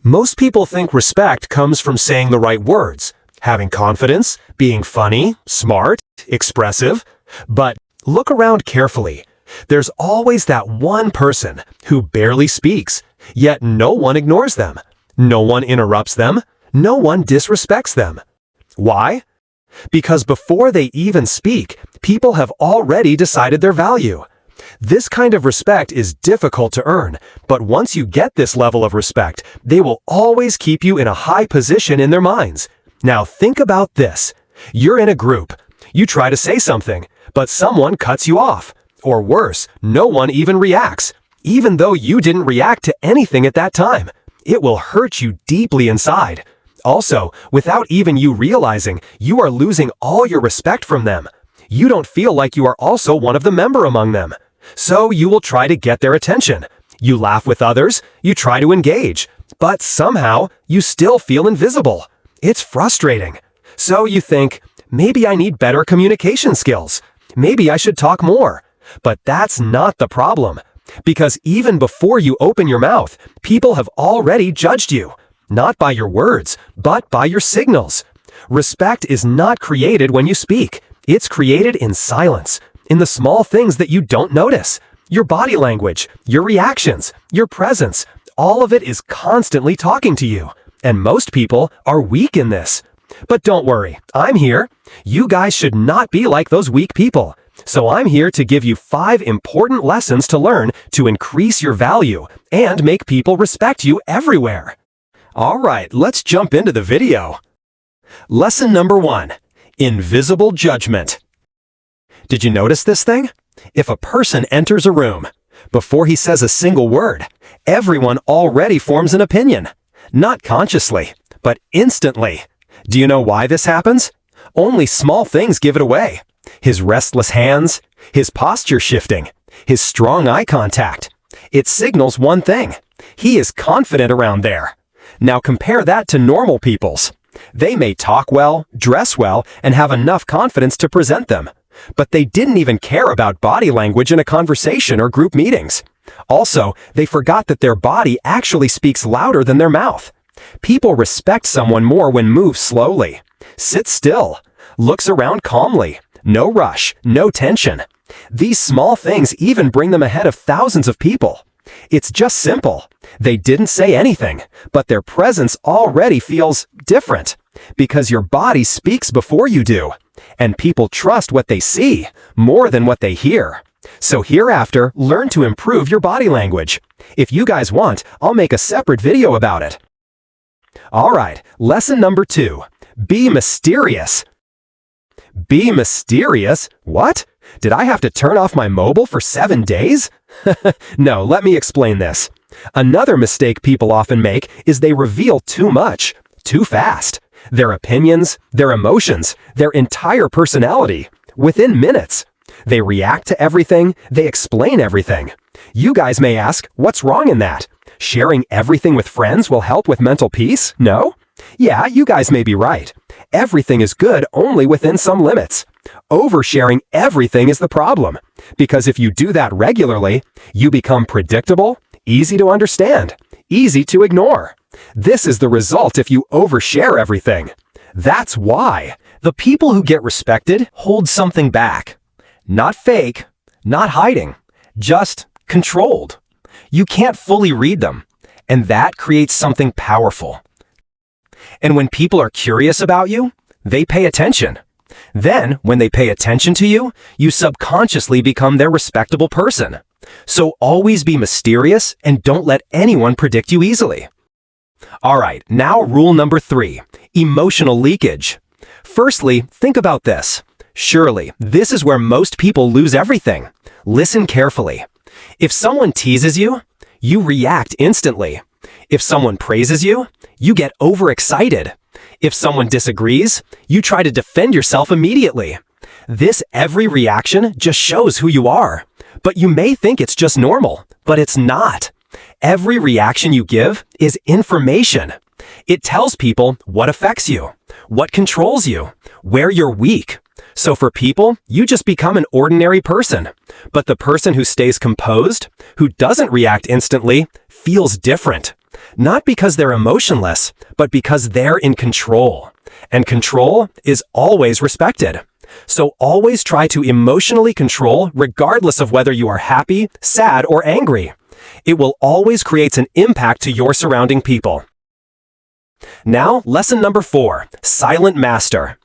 Most people think respect comes from saying the right words, having confidence, being funny, smart, expressive. But look around carefully. There's always that one person who barely speaks, yet no one ignores them. No one interrupts them. No one disrespects them. Why? Because before they even speak, people have already decided their value. This kind of respect is difficult to earn, but once you get this level of respect, they will always keep you in a high position in their minds. Now think about this. You're in a group. You try to say something, but someone cuts you off. Or worse, no one even reacts. Even though you didn't react to anything at that time, it will hurt you deeply inside. Also, without even you realizing, you are losing all your respect from them. You don't feel like you are also one of the member among them. So you will try to get their attention. You laugh with others, you try to engage, but somehow you still feel invisible. It's frustrating. So you think, maybe I need better communication skills. Maybe I should talk more. But that's not the problem. Because even before you open your mouth, people have already judged you. Not by your words, but by your signals. Respect is not created when you speak. It's created in silence, in the small things that you don't notice. Your body language, your reactions, your presence, all of it is constantly talking to you. And most people are weak in this. But don't worry, I'm here. You guys should not be like those weak people. So I'm here to give you 5 important lessons to learn to increase your value and make people respect you everywhere. Alright, let's jump into the video. Lesson number 1. Invisible judgment. Did you notice this thing? If a person enters a room, before he says a single word, everyone already forms an opinion. Not consciously, but instantly. Do you know why this happens? Only small things give it away. His restless hands, his posture shifting, his strong eye contact. It signals one thing. He is confident around there. Now compare that to normal people's. They may talk well, dress well, and have enough confidence to present them. But they didn't even care about body language in a conversation or group meetings. Also, they forgot that their body actually speaks louder than their mouth. People respect someone more when moves slowly, sits still, looks around calmly, no rush, no tension. These small things even bring them ahead of thousands of people. It's just simple. They didn't say anything, but their presence already feels different because your body speaks before you do, and people trust what they see more than what they hear. So hereafter, learn to improve your body language. If you guys want, I'll make a separate video about it. Alright, lesson number 2. Be mysterious. Be mysterious? What? Did I have to turn off my mobile for 7 days? No, let me explain this. Another mistake people often make is they reveal too much, too fast. Their opinions, their emotions, their entire personality, within minutes. They react to everything, they explain everything. You guys may ask, what's wrong in that? Sharing everything with friends will help with mental peace? No? Yeah, you guys may be right. Everything is good only within some limits. Oversharing everything is the problem, because if you do that regularly, you become predictable, easy to understand, easy to ignore. This is the result if you overshare everything. That's why the people who get respected hold something back. Not fake, not hiding, just controlled. You can't fully read them, and that creates something powerful. And when people are curious about you, they pay attention. Then, when they pay attention to you, you subconsciously become their respectable person. So always be mysterious and don't let anyone predict you easily. Alright, now rule number 3, emotional leakage. Firstly, think about this. Surely, this is where most people lose everything. Listen carefully. If someone teases you, you react instantly. If someone praises you, you get overexcited. If someone disagrees, you try to defend yourself immediately. This every reaction just shows who you are. But you may think it's just normal, but it's not. Every reaction you give is information. It tells people what affects you, what controls you, where you're weak. So for people, you just become an ordinary person. But the person who stays composed, who doesn't react instantly, feels different. Not because they're emotionless, but because they're in control. And control is always respected. So always try to emotionally control regardless of whether you are happy, sad, or angry. It will always create an impact to your surrounding people. Now, lesson number 4, Silent Master.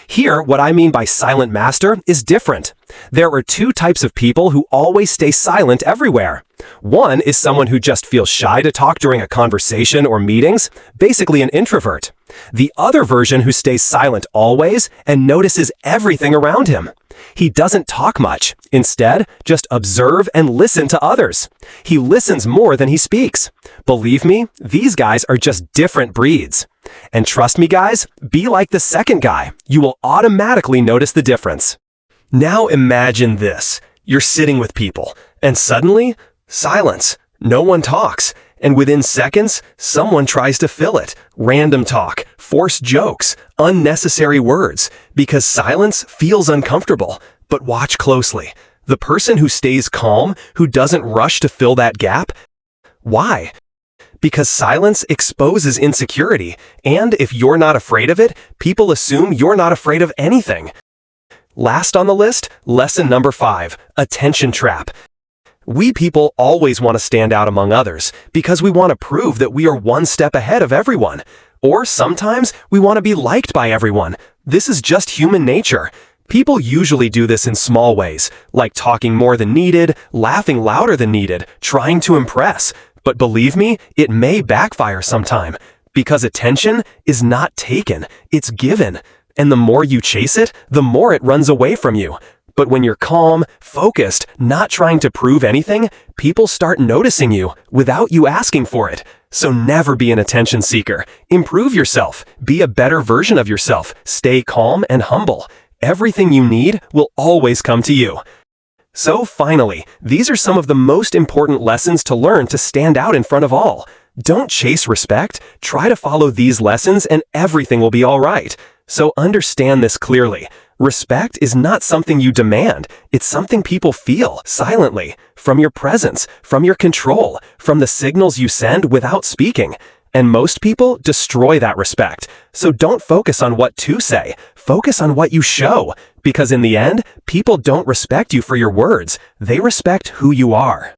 Here, what I mean by silent master is different. There are 2 types of people who always stay silent everywhere. One is someone who just feels shy to talk during a conversation or meetings, basically an introvert. The other version who stays silent always and notices everything around him. He doesn't talk much. Instead, just observe and listen to others. He listens more than he speaks. Believe me, these guys are just different breeds. And trust me, guys, be like the second guy. You will automatically notice the difference. Now imagine this. You're sitting with people, and suddenly, silence. No one talks. And within seconds, someone tries to fill it. Random talk, forced jokes, unnecessary words, because silence feels uncomfortable. But watch closely. The person who stays calm, who doesn't rush to fill that gap, why? Because silence exposes insecurity, and if you're not afraid of it, people assume you're not afraid of anything. Last on the list, lesson number 5, attention trap. We people always want to stand out among others because we want to prove that we are one step ahead of everyone. Or sometimes we want to be liked by everyone. This is just human nature. People usually do this in small ways, like talking more than needed, laughing louder than needed, trying to impress. But believe me, it may backfire sometime, because attention is not taken, it's given. And the more you chase it, the more it runs away from you. But when you're calm, focused, not trying to prove anything, people start noticing you without you asking for it. So never be an attention seeker. Improve yourself. Be a better version of yourself. Stay calm and humble. Everything you need will always come to you. So finally, these are some of the most important lessons to learn to stand out in front of all. Don't chase respect. Try to follow these lessons and everything will be all right. So understand this clearly. Respect is not something you demand. It's something people feel silently, from your presence, from your control, from the signals you send without speaking. And most people destroy that respect. So don't focus on what to say. Focus on what you show. Because in the end, people don't respect you for your words. They respect who you are.